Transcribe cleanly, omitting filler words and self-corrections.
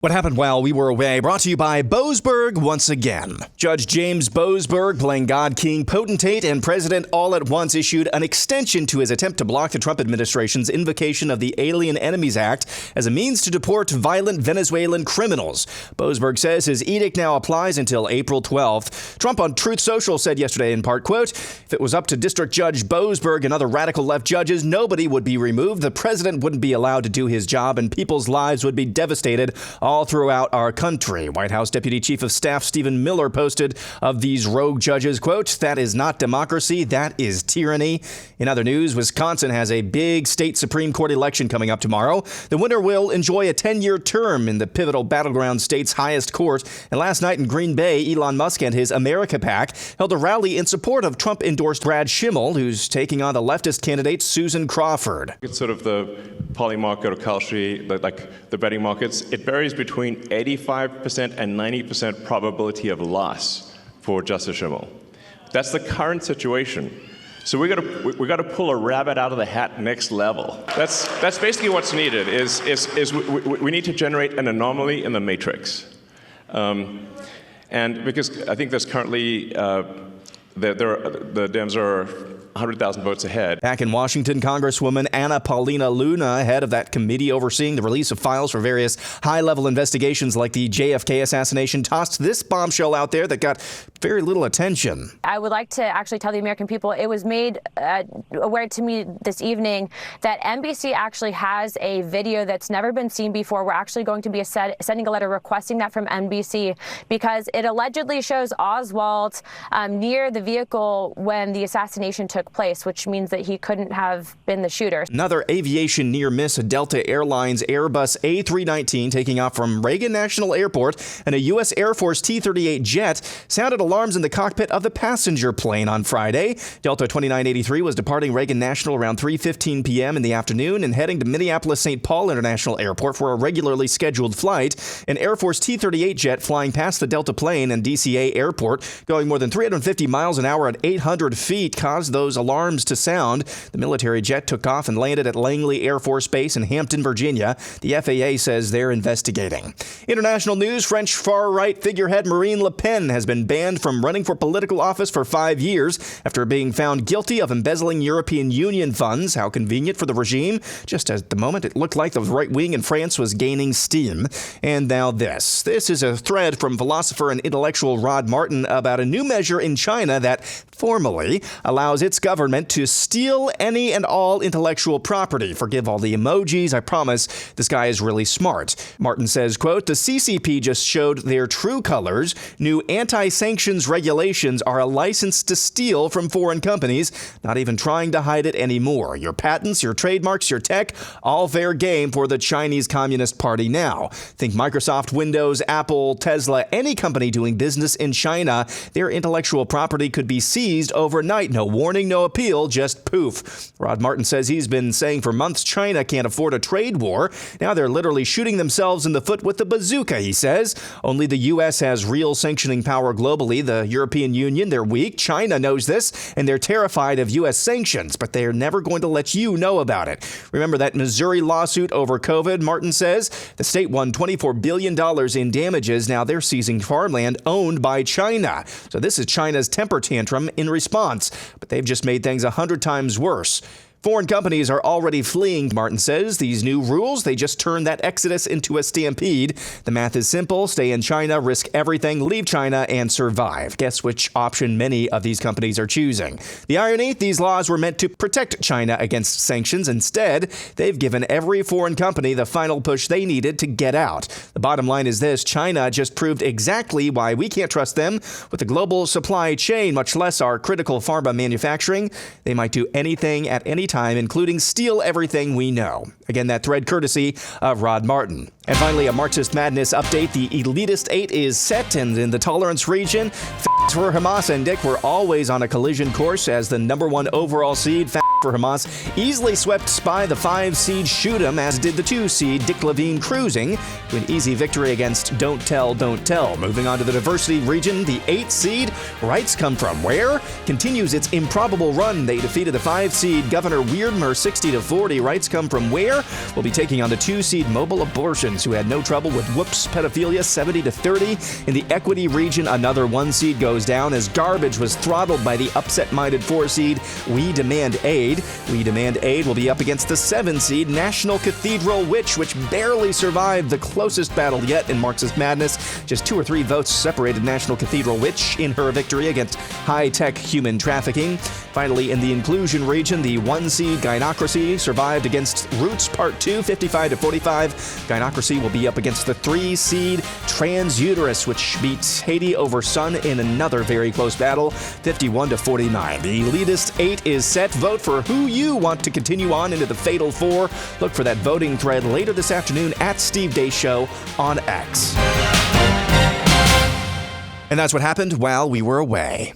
What happened while we were away, brought to you by Boasberg once again. Judge James Boasberg, playing God, King, Potentate, and President all at once, issued an extension to his attempt to block the Trump administration's invocation of the Alien Enemies Act as a means to deport violent Venezuelan criminals. Boasberg says his edict now applies until April 12th. Trump on Truth Social said yesterday in part, quote, "If it was up to District Judge Boasberg and other radical left judges, nobody would be removed, the president wouldn't be allowed to do his job, and people's lives would be devastated all throughout our country." White House Deputy Chief of Staff Stephen Miller posted of these rogue judges, quote, "That is not democracy, that is tyranny." In other news, Wisconsin has a big state Supreme Court election coming up tomorrow. The winner will enjoy a 10-year term in the pivotal battleground state's highest court. And last night in Green Bay, Elon Musk and his America PAC held a rally in support of Trump-endorsed Brad Schimmel, who's taking on the leftist candidate Susan Crawford. It's sort of the poly market or Kalshi, like the betting markets. It varies between 85% and 90% probability of loss for Justice Schimmel. That's the current situation. So we got to pull a rabbit out of the hat next level. That's basically what's needed. We need to generate an anomaly in the matrix, and because I think there's currently the Dems are 100,000 votes ahead. Back in Washington, Congresswoman Anna Paulina Luna, head of that committee overseeing the release of files for various high-level investigations like the JFK assassination, tossed this bombshell out there that got very little attention. I would like to actually tell the American people it was made aware to me this evening that NBC actually has a video that's never been seen before. We're actually going to be sending a letter requesting that from NBC because it allegedly shows Oswald near the vehicle when the assassination took place, which means that he couldn't have been the shooter. Another aviation near miss, a Delta Airlines Airbus A319 taking off from Reagan National Airport and a U.S. Air Force T-38 jet sounded alarms in the cockpit of the passenger plane on Friday. Delta 2983 was departing Reagan National around 3:15 p.m. in the afternoon and heading to Minneapolis-St. Paul International Airport for a regularly scheduled flight. An Air Force T-38 jet flying past the Delta plane and DCA Airport, going more than 350 miles an hour at 800 feet, caused those alarms to sound. The military jet took off and landed at Langley Air Force Base in Hampton, Virginia. The FAA says they're investigating. International news, French far-right figurehead Marine Le Pen has been banned from running for political office for 5 years after being found guilty of embezzling European Union funds. How convenient for the regime. Just at the moment, it looked like the right wing in France was gaining steam. And now this. This is a thread from philosopher and intellectual Rod Martin about a new measure in China that formally allows its government to steal any and all intellectual property. Forgive all the emojis, I promise this guy is really smart. Martin says, quote, "The CCP just showed their true colors. New anti-sanctions regulations are a license to steal from foreign companies, not even trying to hide it anymore. Your patents, your trademarks, your tech, all fair game for the Chinese Communist Party now. Think Microsoft, Windows, Apple, Tesla, any company doing business in China, their intellectual property could be seized overnight. No warning, no appeal, just poof." Rod Martin says he's been saying for months China can't afford a trade war. Now they're literally shooting themselves in the foot with the bazooka, he says. Only the U.S. has real sanctioning power globally. The European Union, they're weak. China knows this, and they're terrified of U.S. sanctions, but they're never going to let you know about it. Remember that Missouri lawsuit over COVID, Martin says? The state won $24 billion in damages. Now they're seizing farmland owned by China. So this is China's temper tantrum in response, but they've just made things 100 times worse. Foreign companies are already fleeing, Martin says. These new rules, they just turn that exodus into a stampede. The math is simple. Stay in China, risk everything, leave China, and survive. Guess which option many of these companies are choosing. The irony, these laws were meant to protect China against sanctions. Instead, they've given every foreign company the final push they needed to get out. The bottom line is this: China just proved exactly why we can't trust them with the global supply chain, much less our critical pharma manufacturing. They might do anything at any time, including steal everything we know. Again, that thread courtesy of Rod Martin. And finally, a Marxist Madness update. The Elitist 8 is set, and in the tolerance region, for Hamas and Dick were always on a collision course as the #1 overall seed. For Hamas easily swept by the 5 seed Shoot'em, as did the 2 seed Dick Levine cruising to an easy victory against Don't Tell, Don't Tell. Moving on to the diversity region, the 8 seed Rights Come From Where continues its improbable run. They defeated the 5 seed Governor Weirdmer 60-40. Rights Come From Where Center will be taking on the 2-seed Mobile Abortions, who had no trouble with Whoops Pedophilia 70-30. In the Equity region, another 1-seed goes down as Garbage was throttled by the upset-minded 4-seed We Demand Aid. We Demand Aid will be up against the 7-seed National Cathedral Witch, which barely survived the closest battle yet in Marxist Madness. Just 2 or 3 votes separated National Cathedral Witch in her victory against high-tech human trafficking. Finally, in the Inclusion region, the 1-seed Gynocracy survived against Roots Part 2, 55-45. Gynocracy will be up against the 3-seed Transuterus, which beats Haiti over Sun in another very close battle, 51-49. The Elitist 8 is set. Vote for who you want to continue on into the Fatal 4. Look for that voting thread later this afternoon at Steve Deace Show on X. And that's what happened while we were away.